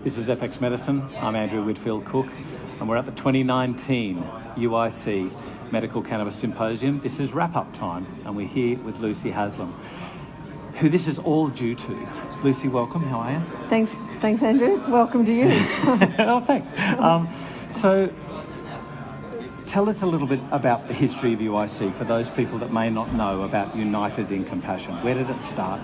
This is FX Medicine. I'm Andrew Whitfield Cook, and we're at the 2019 UIC Medical Cannabis Symposium. This is wrap-up time, and we're here with Lucy Haslam, who this is all due to. Lucy, welcome. How are you? Thanks, Andrew. Welcome to you. Oh, thanks. So, tell us a little bit about the history of UIC for those people that may not know about United in Compassion. Where did it start?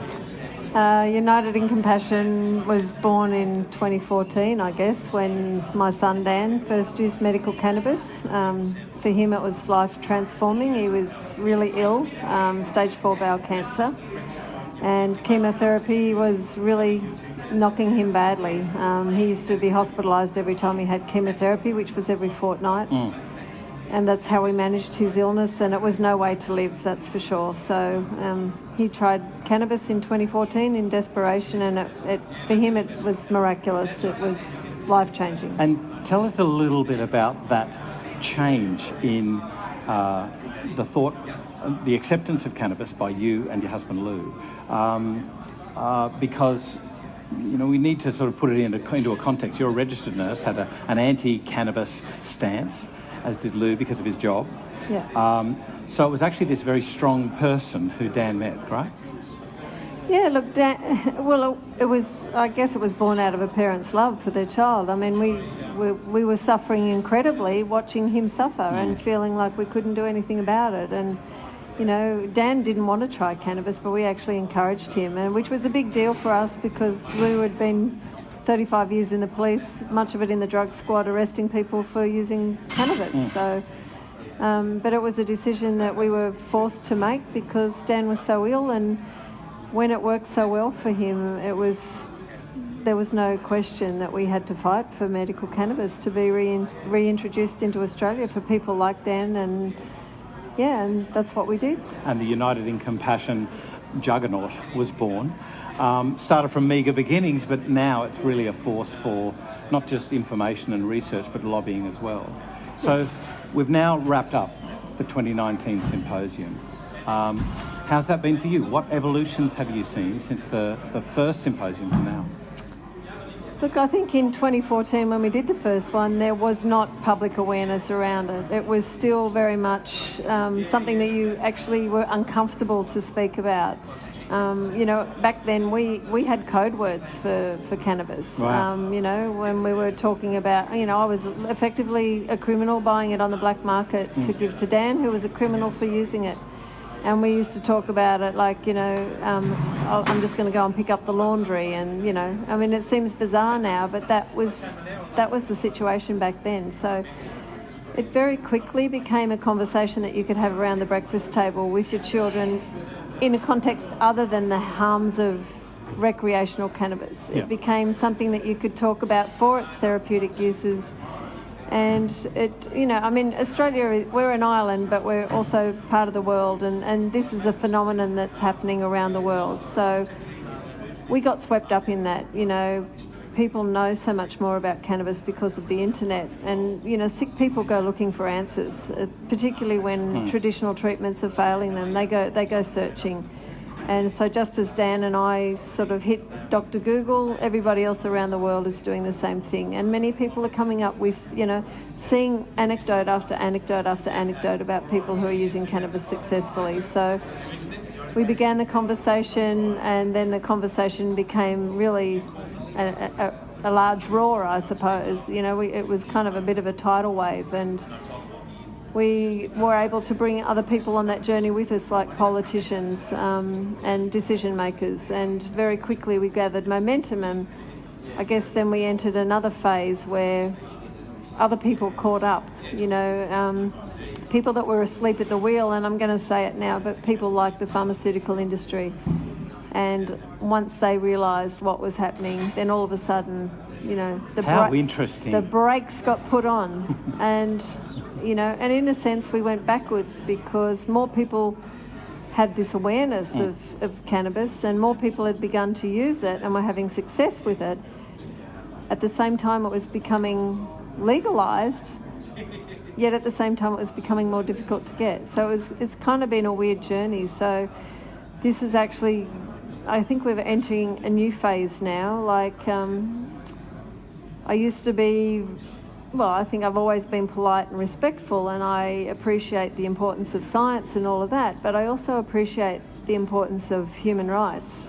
United in Compassion was born in 2014, I guess, when my son Dan first used medical cannabis. For him it was life transforming. He was really ill, stage 4 bowel cancer, and chemotherapy was really knocking him badly. He used to be hospitalised every time he had chemotherapy, which was every fortnight. And that's how we managed his illness, and it was no way to live, that's for sure. So he tried cannabis in 2014 in desperation, and for him it was miraculous. It was life-changing. And tell us a little bit about that change in the thought, the acceptance of cannabis by you and your husband Lou, because we need to sort of put it into a context. You're a registered nurse, had an anti-cannabis stance, as did Lou because of his job. Yeah. So it was actually this very strong person who Dan met, right? Yeah, look, Dan, well, I guess it was born out of a parent's love for their child. I mean, we were suffering incredibly watching him suffer and feeling like we couldn't do anything about it. And, Dan didn't want to try cannabis, but we actually encouraged him, and which was a big deal for us because Lou had been 35 years in the police, much of it in the drug squad, arresting people for using cannabis. So, but it was a decision that we were forced to make because Dan was so ill, and when it worked so well for him, there was no question that we had to fight for medical cannabis to be reintroduced into Australia for people like Dan, and that's what we did. And the United in Compassion juggernaut was born. Started from meagre beginnings, but now it's really a force for not just information and research, but lobbying as well. So we've now wrapped up the 2019 Symposium. How's that been for you? What evolutions have you seen since the first Symposium to now? Look, I think in 2014 when we did the first one, there was not public awareness around it. It was still very much something that you actually were uncomfortable to speak about. Back then we had code words for cannabis. Wow. When we were talking about, I was effectively a criminal buying it on the black market to give to Dan, who was a criminal for using it. And we used to talk about it like, I'm just going to go and pick up the laundry, and it seems bizarre now, but that was the situation back then. So it very quickly became a conversation that you could have around the breakfast table with your children in a context other than the harms of recreational cannabis. Yeah. It became something that you could talk about for its therapeutic uses. And Australia, we're an island, but we're also part of the world, and this is a phenomenon that's happening around the world. So we got swept up in that. People know so much more about cannabis because of the internet, and sick people go looking for answers, particularly when traditional treatments are failing them. They go searching. And so just as Dan and I sort of hit Dr. Google, everybody else around the world is doing the same thing. And many people are coming up with, seeing anecdote after anecdote after anecdote about people who are using cannabis successfully. So we began the conversation, and then the conversation became really a large roar, I suppose. It was kind of a bit of a tidal wave, and we were able to bring other people on that journey with us, like politicians and decision makers, and very quickly we gathered momentum, and I guess then we entered another phase where other people caught up, people that were asleep at the wheel, and I'm going to say it now, but people like the pharmaceutical industry. And once they realised what was happening, then all of a sudden, the brakes got put on, and and in a sense we went backwards because more people had this awareness of cannabis, and more people had begun to use it and were having success with it. At the same time, it was becoming legalised, yet at the same time it was becoming more difficult to get. So it's kind of been a weird journey. So this is actually, I think we're entering a new phase now. Like I used to be, well, I think I've always been polite and respectful, and I appreciate the importance of science and all of that, but I also appreciate the importance of human rights.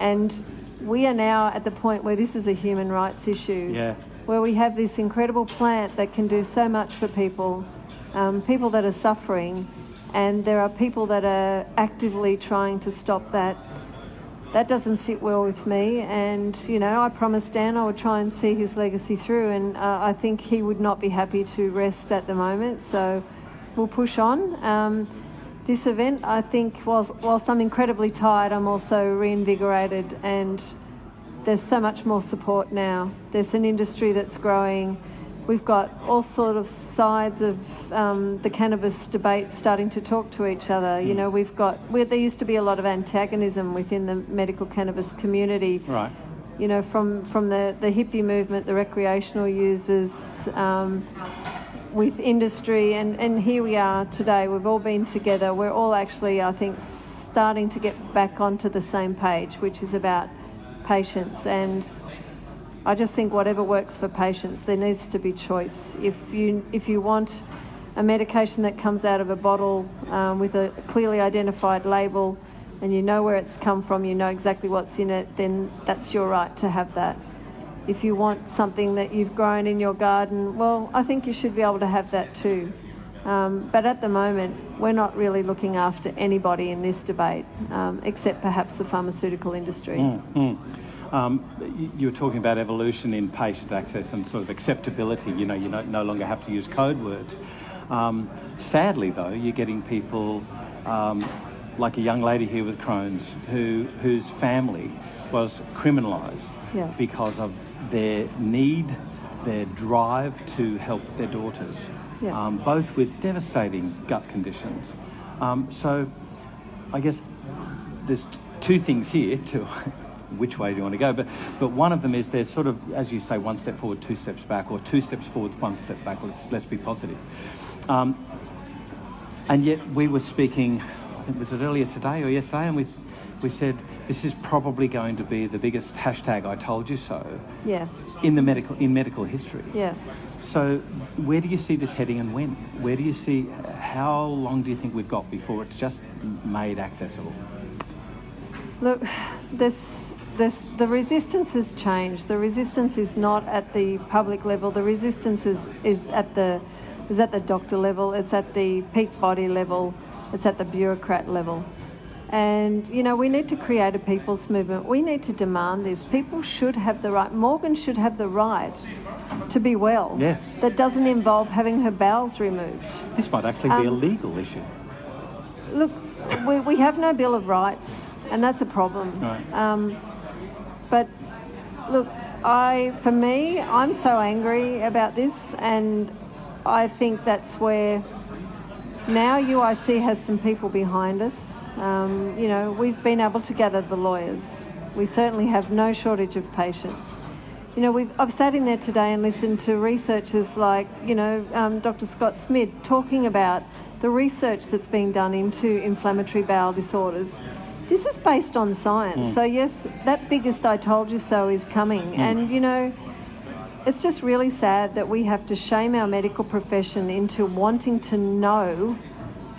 And we are now at the point where this is a human rights issue, where we have this incredible plant that can do so much for people, people that are suffering, and there are people that are actively trying to stop that. That doesn't sit well with me, and I promised Dan I would try and see his legacy through, and I think he would not be happy to rest at the moment, so we'll push on. This event, I think, whilst I'm incredibly tired, I'm also reinvigorated, and there's so much more support now. There's an industry that's growing. We've got all sort of sides of the cannabis debate starting to talk to each other. There used to be a lot of antagonism within the medical cannabis community. Right. From the hippie movement, the recreational users, with industry, and here we are today. We've all been together. We're all actually, I think, starting to get back onto the same page, which is about patients. And I just think whatever works for patients, there needs to be choice. If you want a medication that comes out of a bottle with a clearly identified label, and you know where it's come from, you know exactly what's in it, then that's your right to have that. If you want something that you've grown in your garden, well, I think you should be able to have that too. But at the moment, we're not really looking after anybody in this debate, except perhaps the pharmaceutical industry. You were talking about evolution in patient access and sort of acceptability. You no longer have to use code words. Sadly, though, you're getting people like a young lady here with Crohn's whose family was criminalised because of their need, their drive to help their daughters, both with devastating gut conditions. So I guess there's two things here to which way do you want to go, but one of them is there's sort of, as you say, one step forward, two steps back, or two steps forward, one step back. Let's be positive. And yet we were speaking, I think was it earlier today or yesterday, and we said this is probably going to be the biggest hashtag I told you so in medical history. Yeah. So where do you see this heading, and when? Where do you see, how long do you think we've got before it's just made accessible? Look, the resistance has changed. The resistance is not at the public level. The resistance is at the doctor level. It's at the peak body level. It's at the bureaucrat level. And, we need to create a people's movement. We need to demand this. People should have the right. Morgan should have the right to be well. Yes. That doesn't involve having her bowels removed. This might actually be a legal issue. Look, we have no Bill of Rights, and that's a problem. Right. But look, I'm so angry about this, and I think that's where now UIC has some people behind us. We've been able to gather the lawyers. We certainly have no shortage of patients. I've sat in there today and listened to researchers like, Dr. Scott Smith talking about the research that's being done into inflammatory bowel disorders. This is based on science. So yes, that biggest I told you so is coming. And, it's just really sad that we have to shame our medical profession into wanting to know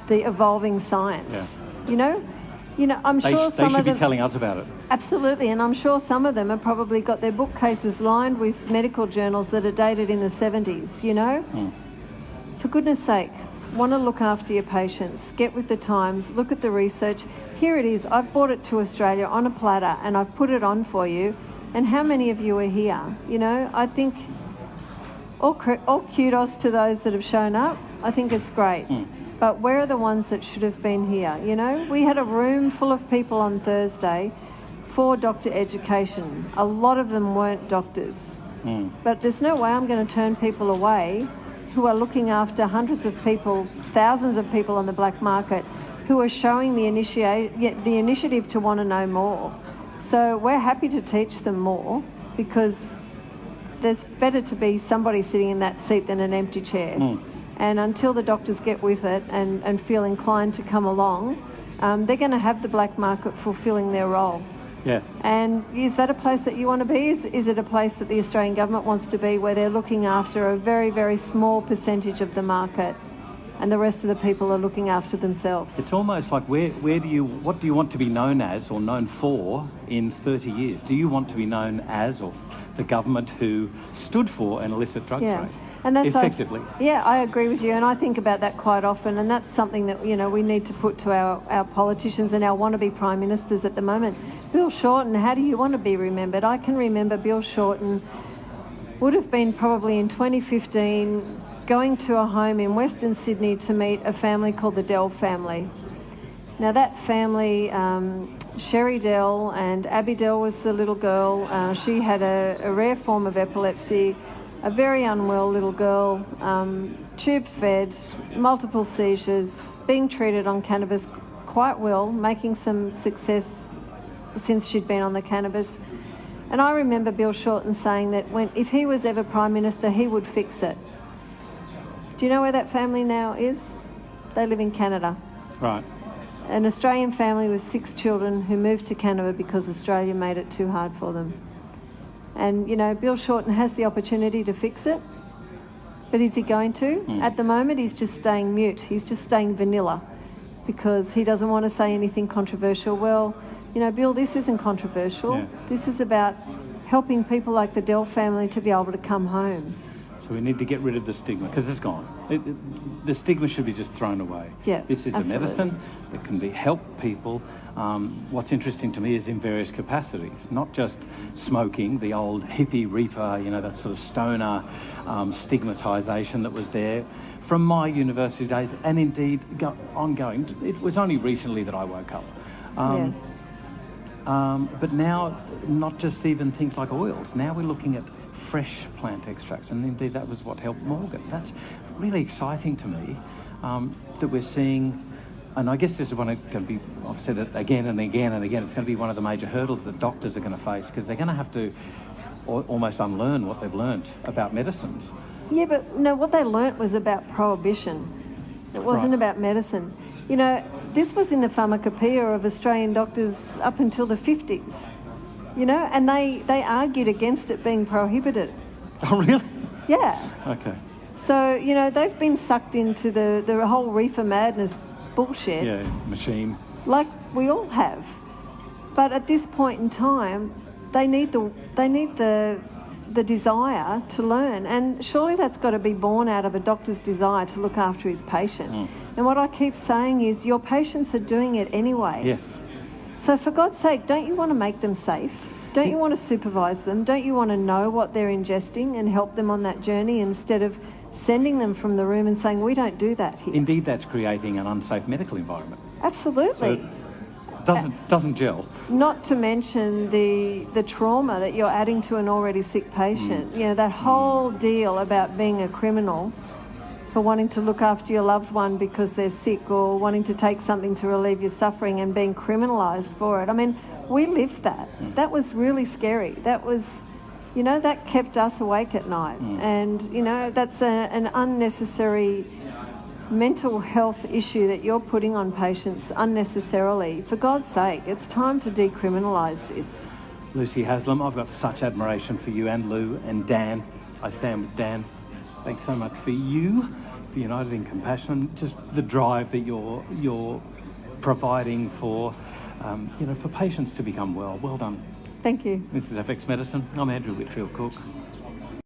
the evolving science. Yeah. I'm sure they should be telling us about it. Absolutely, and I'm sure some of them have probably got their bookcases lined with medical journals that are dated in the 70s, For goodness sake, want to look after your patients, get with the times, look at the research. Here it is, I've brought it to Australia on a platter and I've put it on for you. And how many of you are here? I think all kudos to those that have shown up. I think it's great. But where are the ones that should have been here? We had a room full of people on Thursday for doctor education. A lot of them weren't doctors. But there's no way I'm going to turn people away who are looking after hundreds of people, thousands of people on the black market who are showing the initiative to want to know more. So we're happy to teach them more, because there's better to be somebody sitting in that seat than an empty chair. And until the doctors get with it and feel inclined to come along, they're going to have the black market fulfilling their role. Yeah. And is that a place that you want to be? Is it a place that the Australian government wants to be, where they're looking after a very, very small percentage of the market and the rest of the people are looking after themselves? It's almost like what do you want to be known as or known for in 30 years? Do you want to be known as, or the government who stood for an illicit drug trade? And that's effectively. Yeah, I agree with you, and I think about that quite often, and that's something that we need to put to our politicians and our wannabe prime ministers at the moment. Bill Shorten, how do you want to be remembered? I can remember Bill Shorten would have been probably in 2015 going to a home in Western Sydney to meet a family called the Dell family. Now that family, Sherry Dell and Abby Dell was the little girl. She had a rare form of epilepsy, a very unwell little girl, tube fed, multiple seizures, being treated on cannabis quite well, making some success since she'd been on the cannabis. And I remember Bill Shorten saying that if he was ever Prime Minister, he would fix it. Do you know where that family now is? They live in Canada. Right. An Australian family with 6 children who moved to Canada because Australia made it too hard for them. And, Bill Shorten has the opportunity to fix it, but is he going to? At the moment, he's just staying mute. He's just staying vanilla because he doesn't want to say anything controversial. Well, Bill, this isn't controversial. Yeah. This is about helping people like the Dell family to be able to come home. So we need to get rid of the stigma, because it's gone. The stigma should be just thrown away. Yeah, this is absolutely. a medicine that can help people. What's interesting to me is in various capacities, not just smoking, the old hippie reaper, that sort of stoner stigmatisation that was there from my university days, and indeed ongoing. It was only recently that I woke up. But now, not just even things like oils. Now we're looking at fresh plant extracts, and indeed that was what helped Morgan. That's really exciting to me, that we're seeing, and I guess this is going to be, I've said it again and again and again, it's going to be one of the major hurdles that doctors are going to face, because they're going to have to almost unlearn what they've learnt about medicines. Yeah, but no, what they learnt was about prohibition. It wasn't about medicine. This was in the pharmacopoeia of Australian doctors up until the 50s. And they argued against it being prohibited. Oh, really? Yeah. Okay. So, they've been sucked into the whole reefer madness bullshit. Yeah, machine. Like we all have. But at this point in time, they need the desire to learn. And surely that's got to be born out of a doctor's desire to look after his patient. And what I keep saying is your patients are doing it anyway. Yes. So for God's sake, don't you want to make them safe? Don't you want to supervise them? Don't you want to know what they're ingesting and help them on that journey instead of sending them from the room and saying, we don't do that here? Indeed, that's creating an unsafe medical environment. Absolutely. So doesn't gel. Not to mention the trauma that you're adding to an already sick patient. That whole deal about being a criminal for wanting to look after your loved one because they're sick, or wanting to take something to relieve your suffering and being criminalised for it. I mean, we lived that. That was really scary. That was, that kept us awake at night. And, that's an unnecessary mental health issue that you're putting on patients unnecessarily. For God's sake, it's time to decriminalise this. Lucy Haslam, I've got such admiration for you and Lou and Dan. I stand with Dan. Thanks so much for you, for United in Compassion, just the drive that you're providing for, for patients to become well. Well done. Thank you. This is FX Medicine. I'm Andrew Whitfield Cook.